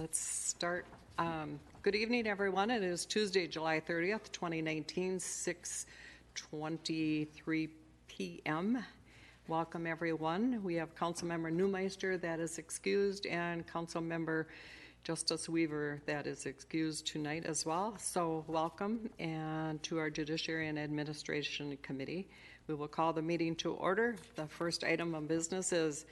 let's start. Good evening, everyone. It is Tuesday, July 30th, 2019, 6:23 p.m. Welcome, everyone. We have Councilmember Newmeister that is excused and Councilmember Justice Weaver that is excused tonight as well. So welcome and to our Judiciary and Administration Committee. We will call the meeting to order. The first item of business is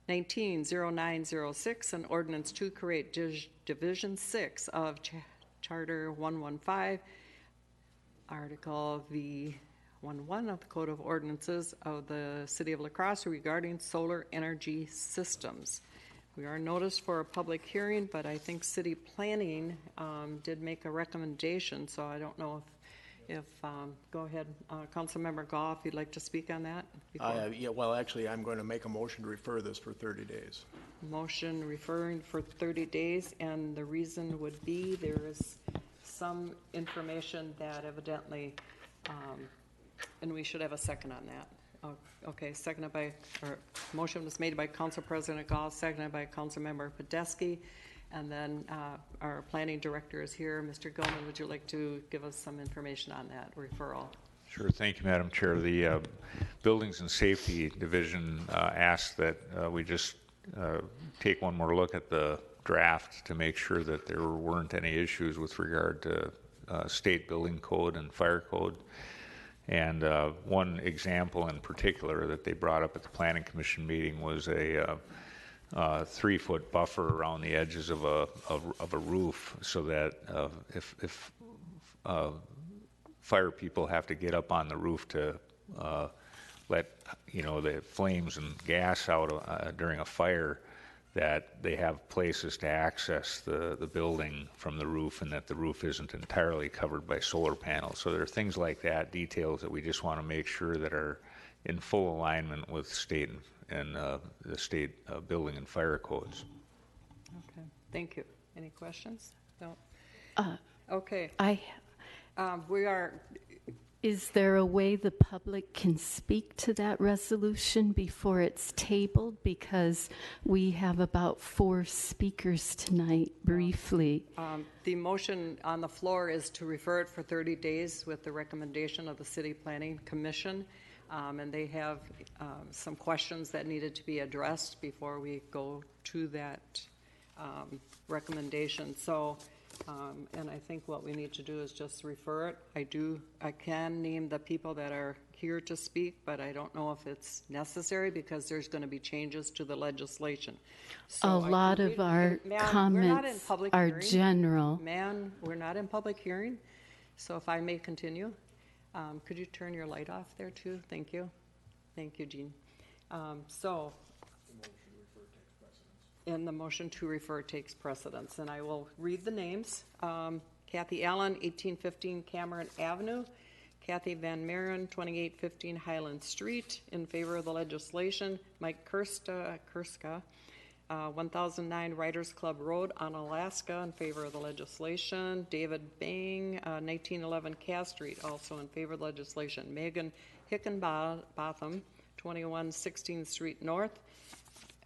190906, an ordinance to create Division 6 of Charter 115, Article V11 of the Code of Ordinances of the City of La Crosse regarding solar energy systems. We are noticed for a public hearing, but I think City Planning did make a recommendation, so I don't know if go ahead, Councilmember Goff, if you'd like to speak on that? Yeah, well, actually, I'm going to make a motion to refer this for 30 days. Motion referring for 30 days, and the reason would be there is some information that evidently, and we should have a second on that. Okay, seconded by, or motion was made by Council President Goff, seconded by Councilmember Podesky. And then our planning director is here. Mr. Gilman, would you like to give us some information on that referral? Sure. Thank you, Madam Chair. The Buildings and Safety Division asked that we just take one more look at the draft to make sure that there weren't any issues with regard to state building code and fire code. And one example in particular that they brought up at the Planning Commission meeting was a 3-foot buffer around the edges of a roof, so that if fire people have to get up on the roof to let the flames and gas out during a fire, that they have places to access the building from the roof, and that the roof isn't entirely covered by solar panels. So there are things like that, details that we just want to make sure that are in full alignment with state and the state building and fire codes. Okay, thank you. Any questions? No. Okay. We are. Is there a way the public can speak to that resolution before it's tabled? Because we have about 4 speakers tonight, briefly. The motion on the floor is to refer it for 30 days with the recommendation of the City Planning Commission. And they have some questions that needed to be addressed before we go to that recommendation. So, and I think what we need to do is just refer it. I can name the people that are here to speak, but I don't know if it's necessary because there's going to be changes to the legislation. So a lot of our comments are general. Ma'am, we're not in public hearing. So if I may continue. Could you turn your light off there too? Thank you. Thank you, Jean. And the motion to refer takes precedence. And I will read the names. Kathy Allen, 1815 Cameron Avenue. Kathy Van Maren, 2815 Highland Street. In favor of the legislation. Mike Kurska, 1009 Riders Club Road, Onalaska, in favor of the legislation. David Bang, 1911 Cass Street, also in favor of the legislation. Megan Hickenbotham, 21 16th Street North.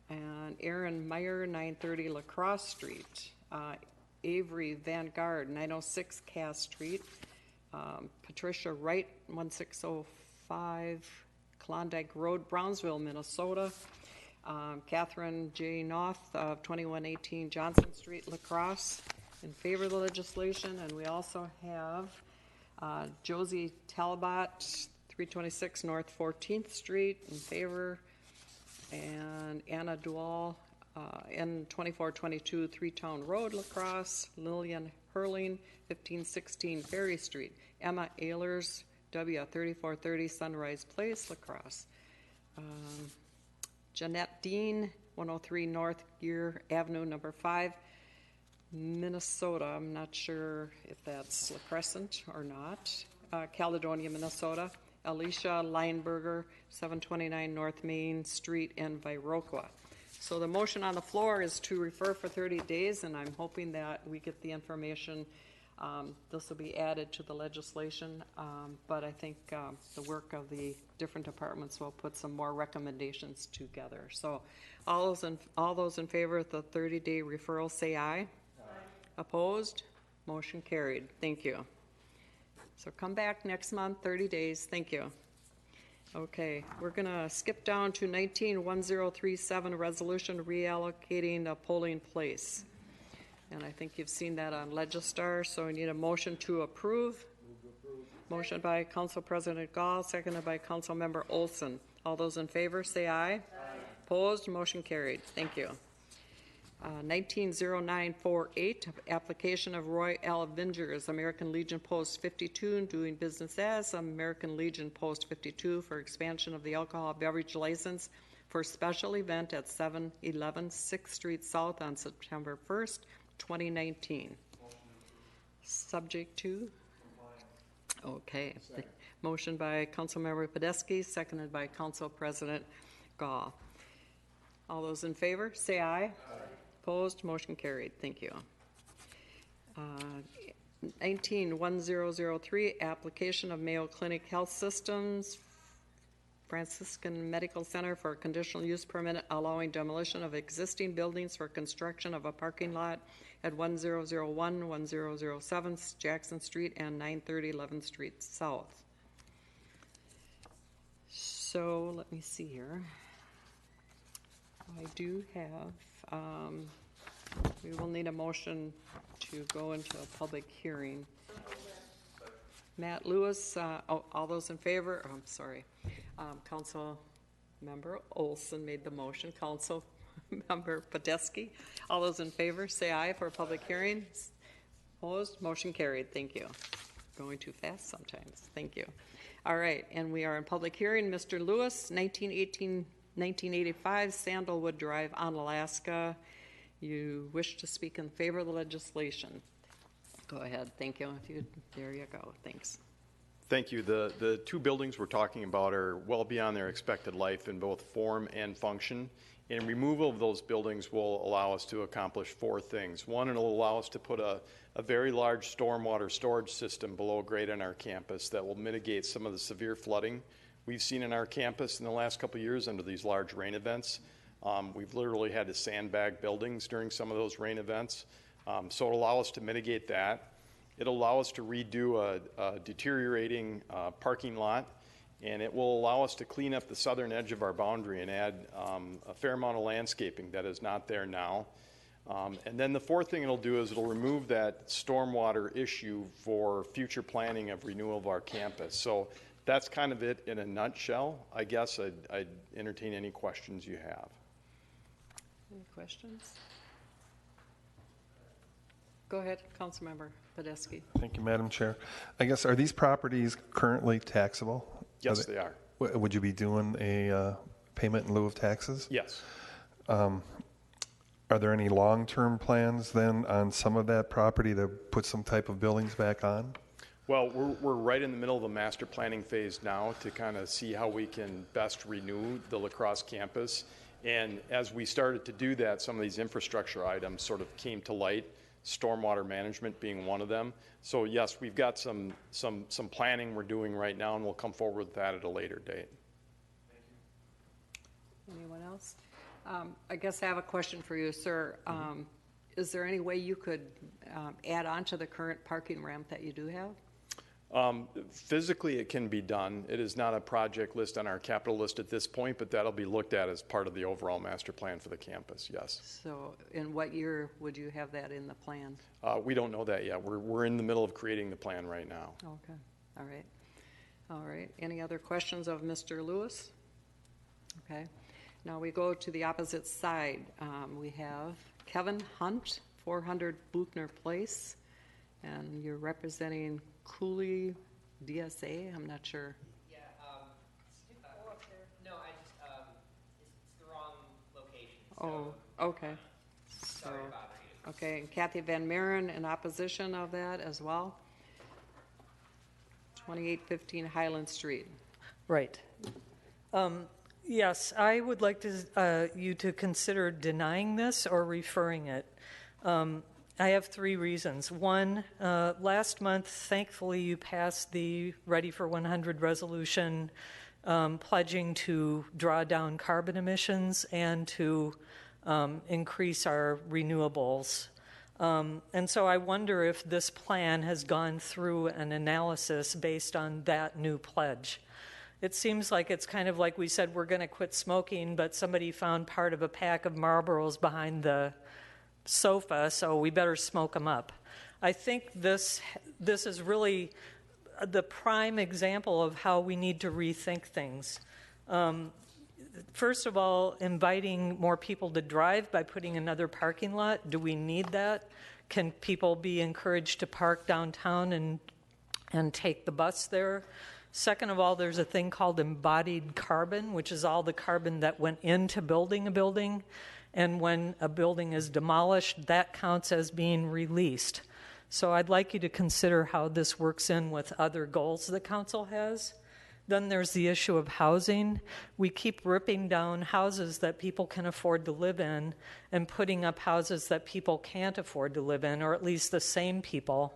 And Aaron Meyer, 930 La Crosse Street. Avery Vanguard, 906 Cass Street. Patricia Wright, 1605 Klondike Road, Brownsville, Minnesota. Catherine J. Noth of 2118 Johnson Street, La Crosse, in favor of the legislation. And we also have Josie Talbot, 326 North 14th Street, in favor. And Anna Dual, N2422 Three-Town Road, La Crosse. Lillian Hurling, 1516 Ferry Street. Emma Ehlers, W. 3430 Sunrise Place, La Crosse. Jeanette Dean, 103 North Gear Avenue, number 5, Minnesota. I'm not sure if that's La Crescent or not. Caledonia, Minnesota. Alicia Leinberger, 729 North Main Street in Viroqua. So the motion on the floor is to refer for 30 days, and I'm hoping that we get the information. This will be added to the legislation, but I think the work of the different departments will put some more recommendations together. So all those in favor of the 30-day referral say aye. Opposed? Motion carried. Thank you. So come back next month, 30 days. Thank you. Okay, we're going to skip down to 19-1037, resolution reallocating a polling place. And I think you've seen that on Legistar, so we need a motion to approve. Motion by Council President Gall, seconded by Council Member Olson. All those in favor, say aye. Aye. Opposed? Motion carried. Thank you. 190948, application of Roy L. Vingers, American Legion Post 52, doing business as American Legion Post 52 for expansion of the alcohol beverage license for special event at 711 6th Street South on September 1st, 2019. Subject to? Okay. Motion by Councilmember Podesky, seconded by Council President Gall. All those in favor, say aye. Aye. Opposed? Motion carried. Thank you. 19-1003, application of Mayo Clinic Health Systems Franciscan Medical Center for a conditional use permit allowing demolition of existing buildings for construction of a parking lot at 1001, 1007 Jackson Street and 930 11th Street South. So let me see here. I do have, we will need a motion to go into a public hearing. Matt Lewis, all those in favor? Oh, I'm sorry. Council Member Olson made the motion. Council Member Podesky. All those in favor, say aye for a public hearing. Opposed? Motion carried. Thank you. Going too fast sometimes. Thank you. All right, and we are in public hearing. Mr. Lewis, 1985 Sandalwood Drive, Onalaska. You wish to speak in favor of the legislation. Go ahead. Thank you. There you go. Thanks. Thank you. The two buildings we're talking about are well beyond their expected life in both form and function. And removal of those buildings will allow us to accomplish four things. One, it'll allow us to put a very large stormwater storage system below grade on our campus that will mitigate some of the severe flooding we've seen in our campus in the last couple of years under these large rain events. We've literally had to sandbag buildings during some of those rain events. So it'll allow us to mitigate that. It'll allow us to redo a deteriorating parking lot, and it will allow us to clean up the southern edge of our boundary and add a fair amount of landscaping that is not there now. And then the fourth thing it'll do is it'll remove that stormwater issue for future planning of renewal of our campus. So that's kind of it in a nutshell. I guess I'd entertain any questions you have. Any questions? Go ahead, Councilmember Podesky. Thank you, Madam Chair. I guess, are these properties currently taxable? Yes, they are. Would you be doing a payment in lieu of taxes? Yes. Are there any long-term plans then on some of that property to put some type of buildings back on? Well, we're right in the middle of the master planning phase now to kind of see how we can best renew the La Crosse campus. And as we started to do that, some of these infrastructure items sort of came to light, stormwater management being one of them. So yes, we've got some planning we're doing right now, and we'll come forward with that at a later date. Thank you. Anyone else? I guess I have a question for you, sir. Is there any way you could add on to the current parking ramp that you do have? Physically, it can be done. It is not a project list on our capital list at this point, but that'll be looked at as part of the overall master plan for the campus, yes. So in what year would you have that in the plan? We don't know that yet. We're in the middle of creating the plan right now. Okay. All right. All right. Any other questions of Mr. Lewis? Okay. Now we go to the opposite side. We have Kevin Hunt, 400 Buchner Place, and you're representing Cooley DSA. I'm not sure. Yeah. No, it's the wrong location. So, okay. Sorry to bother you. Okay, and Kathy Van Maren in opposition of that as well. 2815 Highland Street. Right. Yes, I would like you to consider denying this or referring it. I have three reasons. One, last month, thankfully, you passed the Ready for 100 resolution pledging to draw down carbon emissions and to increase our renewables. And so I wonder if this plan has gone through an analysis based on that new pledge. It seems like it's kind of like we said we're going to quit smoking, but somebody found part of a pack of Marlboros behind the sofa, so we better smoke them up. I think this is really the prime example of how we need to rethink things. First of all, inviting more people to drive by putting another parking lot. Do we need that? Can people be encouraged to park downtown and take the bus there? Second of all, there's a thing called embodied carbon, which is all the carbon that went into building a building. And when a building is demolished, that counts as being released. So I'd like you to consider how this works in with other goals the council has. Then there's the issue of housing. We keep ripping down houses that people can afford to live in and putting up houses that people can't afford to live in, or at least the same people.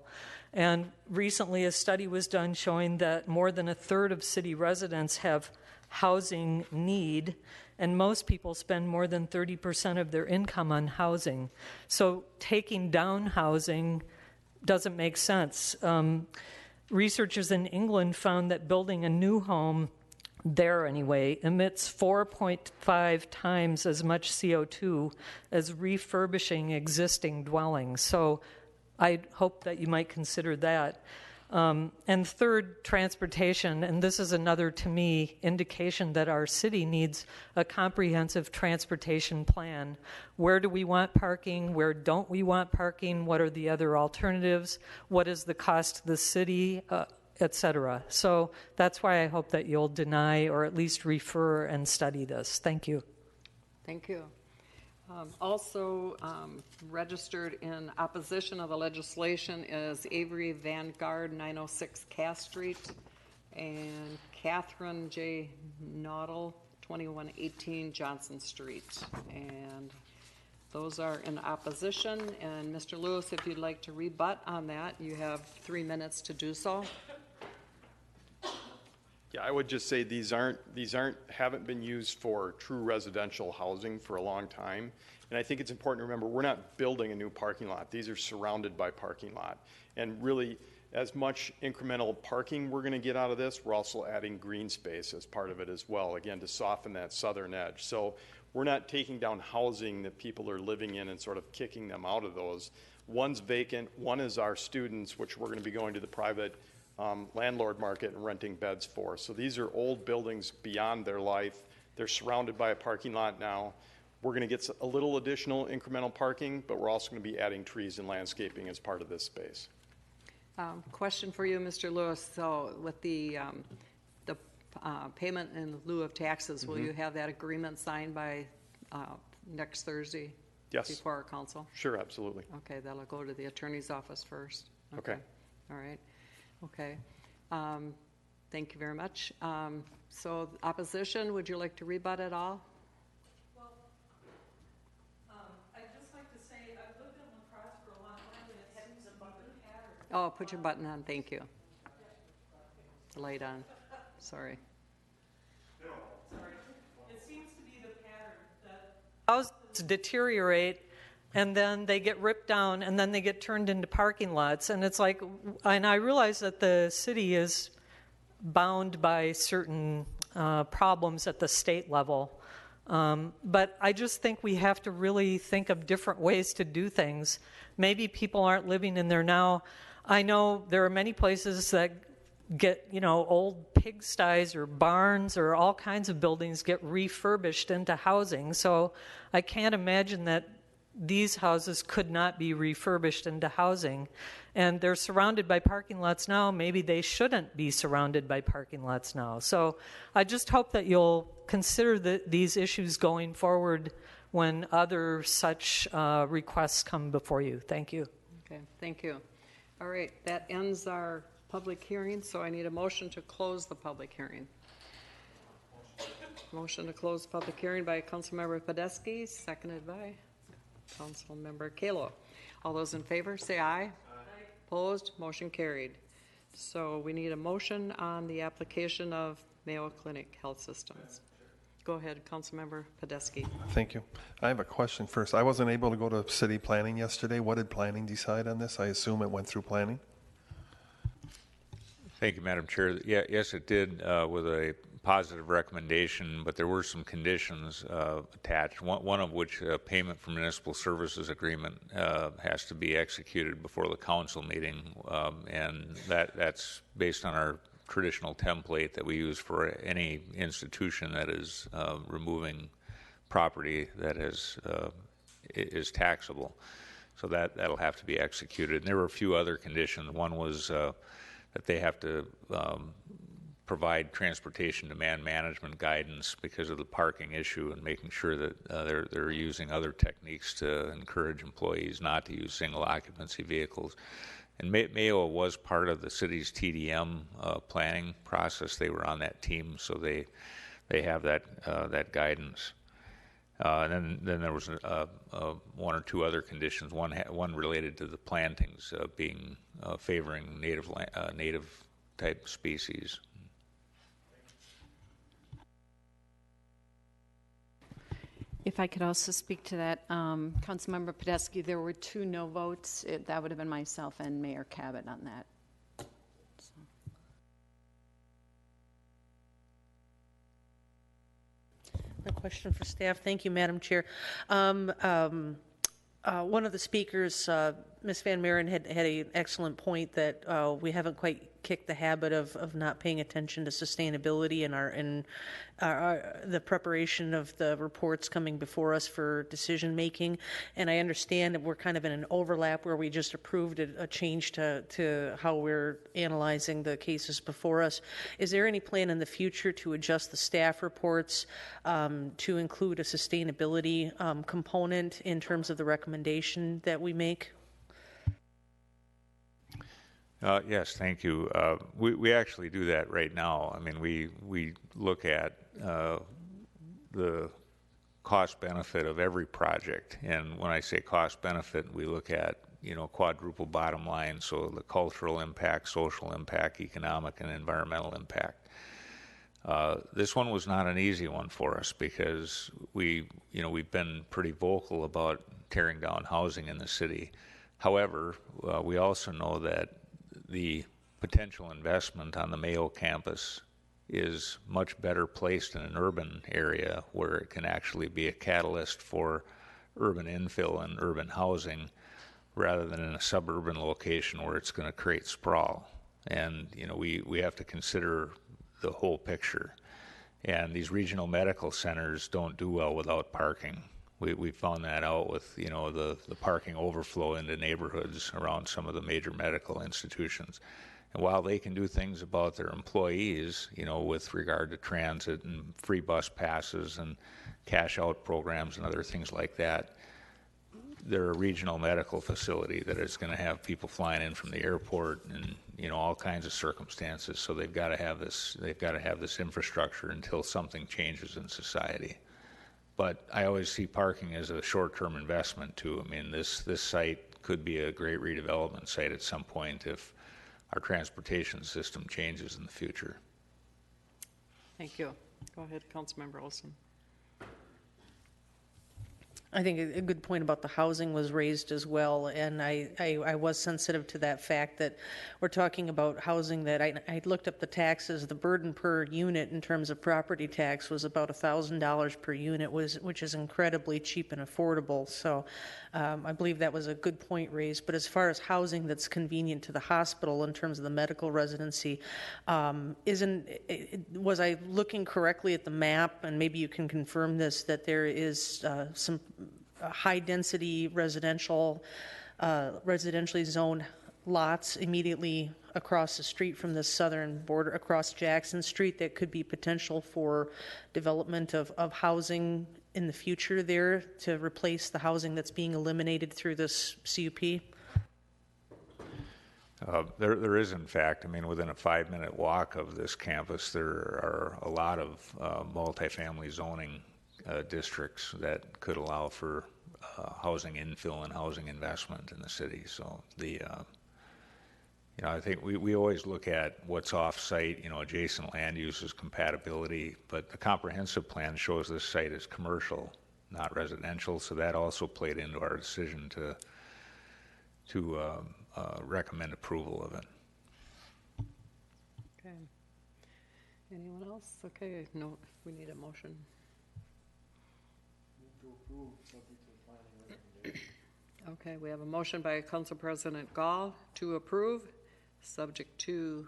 And recently a study was done showing that more than a third of city residents have housing need, and most people spend more than 30% of their income on housing. So taking down housing doesn't make sense. Researchers in England found that building a new home, there anyway, emits 4.5 times as much CO2 as refurbishing existing dwellings. So I hope that you might consider that. And third, transportation, and this is another, to me, indication that our city needs a comprehensive transportation plan. Where do we want parking? Where don't we want parking? What are the other alternatives? What is the cost to the city, et cetera? So that's why I hope that you'll deny or at least refer and study this. Thank you. Thank you. Also registered in opposition of the legislation is Avery Vanguard, 906 Cass Street, and Catherine J. Noddle, 2118 Johnson Street. And those are in opposition. And Mr. Lewis, if you'd like to rebut on that, you have 3 minutes to do so. Yeah, I would just say these haven't been used for true residential housing for a long time. And I think it's important to remember we're not building a new parking lot. These are surrounded by parking lot. And really, as much incremental parking we're going to get out of this, we're also adding green space as part of it as well, again, to soften that southern edge. So we're not taking down housing that people are living in and sort of kicking them out of those. One's vacant, one is our students, which we're going to be going to the private landlord market and renting beds for. So these are old buildings beyond their life. They're surrounded by a parking lot now. We're going to get a little additional incremental parking, but we're also going to be adding trees and landscaping as part of this space. Question for you, Mr. Lewis. So with the payment in lieu of taxes, will you have that agreement signed by next Thursday? Yes. Before our council? Sure, absolutely. Okay, that'll go to the attorney's office first. Okay. All right. Okay. Thank you very much. So opposition, would you like to rebut at all? Well, I'd just like to say I've lived in La Crosse for a long time, and it seems a pattern. Oh, put your button on. Thank you. Light on. Sorry. Sorry. It seems to be the pattern that houses deteriorate, and then they get ripped down, and then they get turned into parking lots. And it's like, and I realize that the city is bound by certain problems at the state level. But I just think we have to really think of different ways to do things. Maybe people aren't living in there now. I know there are many places that get, old pigsties or barns or all kinds of buildings get refurbished into housing. So I can't imagine that these houses could not be refurbished into housing. And they're surrounded by parking lots now. Maybe they shouldn't be surrounded by parking lots now. So I just hope that you'll consider these issues going forward when other such requests come before you. Thank you. Okay, thank you. All right, that ends our public hearing, so I need a motion to close the public hearing. Motion to close the public hearing by Councilmember Podesky, seconded by Councilmember Kalo. All those in favor, say aye. Aye. Opposed, motion carried. So we need a motion on the application of Mayo Clinic Health Systems. Go ahead, Councilmember Podesky. Thank you. I have a question first. I wasn't able to go to city planning yesterday. What did planning decide on this? I assume it went through planning? Thank you, Madam Chair. Yeah, yes, it did with a positive recommendation, but there were some conditions attached, one of which payment for municipal services agreement has to be executed before the council meeting, and that's based on our traditional template that we use for any institution that is removing property that is taxable. So that'll have to be executed. And there were a few other conditions. One was that they have to provide transportation demand management guidance because of the parking issue, and making sure that they're using other techniques to encourage employees not to use single occupancy vehicles. And Mayo was part of the city's TDM planning process. They were on that team, so they have that guidance. And then there was one or two other conditions. One related to the plantings being favoring native type species. If I could also speak to that, Councilmember Podesky, there were 2 no votes. That would have been myself and Mayor Cabot on that. So. A question for staff. Thank you, Madam Chair. One of the speakers, Ms. Van Maren, had an excellent point that we haven't quite kicked the habit of not paying attention to sustainability in the preparation of the reports coming before us for decision making. And I understand that we're kind of in an overlap where we just approved a change to how we're analyzing the cases before us. Is there any plan in the future to adjust the staff reports to include a sustainability component in terms of the recommendation that we make? Yes, thank you. We actually do that right now. I mean, we look at the cost benefit of every project, and when I say cost benefit, we look at quadruple bottom line, so the cultural impact, social impact, economic and environmental impact. This one was not an easy one for us because we've been pretty vocal about tearing down housing in the city. However, we also know that the potential investment on the Mayo campus is much better placed in an urban area where it can actually be a catalyst for urban infill and urban housing rather than in a suburban location where it's going to create sprawl. And we have to consider the whole picture. And these regional medical centers don't do well without parking. We found that out with the parking overflow into neighborhoods around some of the major medical institutions. And while they can do things about their employees, with regard to transit and free bus passes and cash out programs and other things like that, they're a regional medical facility that is going to have people flying in from the airport and all kinds of circumstances. So they've got to have this infrastructure until something changes in society. But I always see parking as a short-term investment too. I mean, this site could be a great redevelopment site at some point if our transportation system changes in the future. Thank you. Go ahead, Councilmember Olson. I think a good point about the housing was raised as well, and I was sensitive to that fact that we're talking about housing that I looked up the taxes. The burden per unit in terms of property tax was about $1,000 per unit, which is incredibly cheap and affordable. So I believe that was a good point raised. But as far as housing that's convenient to the hospital in terms of the medical residency, was I looking correctly at the map, and maybe you can confirm this, that there is some high-density residentially zoned lots immediately across the street from the southern border, across Jackson Street, that could be potential for development of housing in the future there to replace the housing that's being eliminated through this CUP? There is, in fact. I mean, within a 5-minute walk of this campus, there are a lot of multifamily zoning districts that could allow for housing infill and housing investment in the city. So You know, I think we always look at what's off-site, you know, adjacent land uses, compatibility, but the comprehensive plan shows this site is commercial, not residential, so that also played into our decision to recommend approval of it. Okay. Anyone else? Okay, no, we need a motion. Okay, we have a motion by Council President Gall to approve, subject to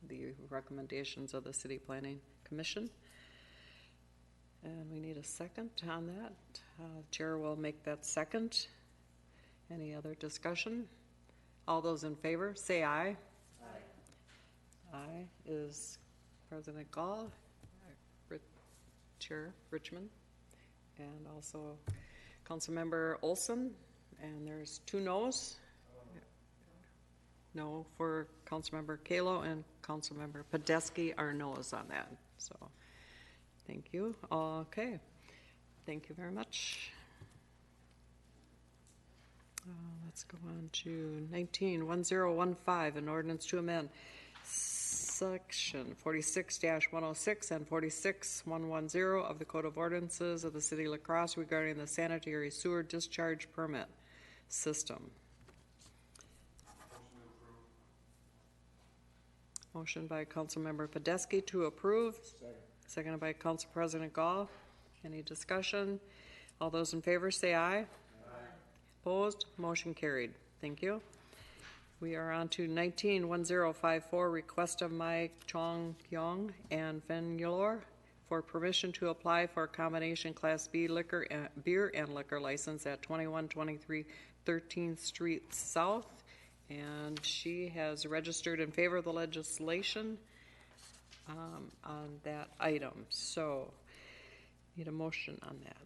the recommendations of the City Planning Commission. And we need a second on that. Chair will make that second. Any other discussion? All those in favor, say aye. Aye. Aye is President Gall, Chair Richmond, and also Councilmember Olson, and there's 2 noes. No for Councilmember Kalo, and Councilmember Podesky are noes on that. So, thank you. Okay, thank you very much. Let's go on to 19-1015, an ordinance to amend Section 46-106 and 46-110 of the Code of Ordinances of the City of La Crosse regarding the sanitary sewer discharge permit system. Motion by Councilmember Podesky to approve. Seconded by Council President Gall. Any discussion? All those in favor say aye. Aye. Opposed? Motion carried. Thank you. We are on to 19-1054, request of Mai Chong Kyong and Fen Yulor for permission to apply for a combination Class B liquor, beer and liquor license at 2123 13th Street South. And she has registered in favor of the legislation on that item. So, need a motion on that.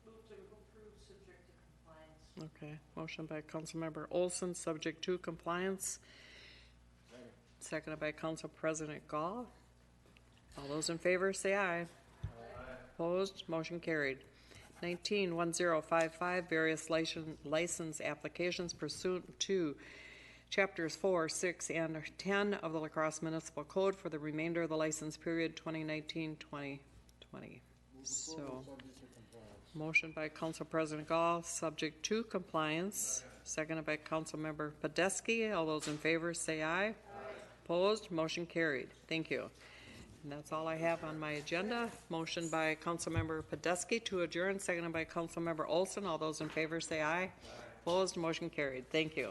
Move to approve subject to compliance. Okay, motion by Councilmember Olson, subject to compliance. Seconded by Council President Gall. All those in favor say aye. Aye. Opposed, motion carried. 19-1055, various license applications pursuant to Chapters 4, 6, and 10 of the La Crosse Municipal Code for the remainder of the license period 2019-2020. So, motion by Council President Gall, subject to compliance. Seconded by Councilmember Podesky. All those in favor say aye. Aye. Opposed, motion carried. Thank you. And that's all I have on my agenda. Motion by Councilmember Podesky to adjourn, seconded by Councilmember Olson. All those in favor say aye. Aye. Opposed, motion carried. Thank you.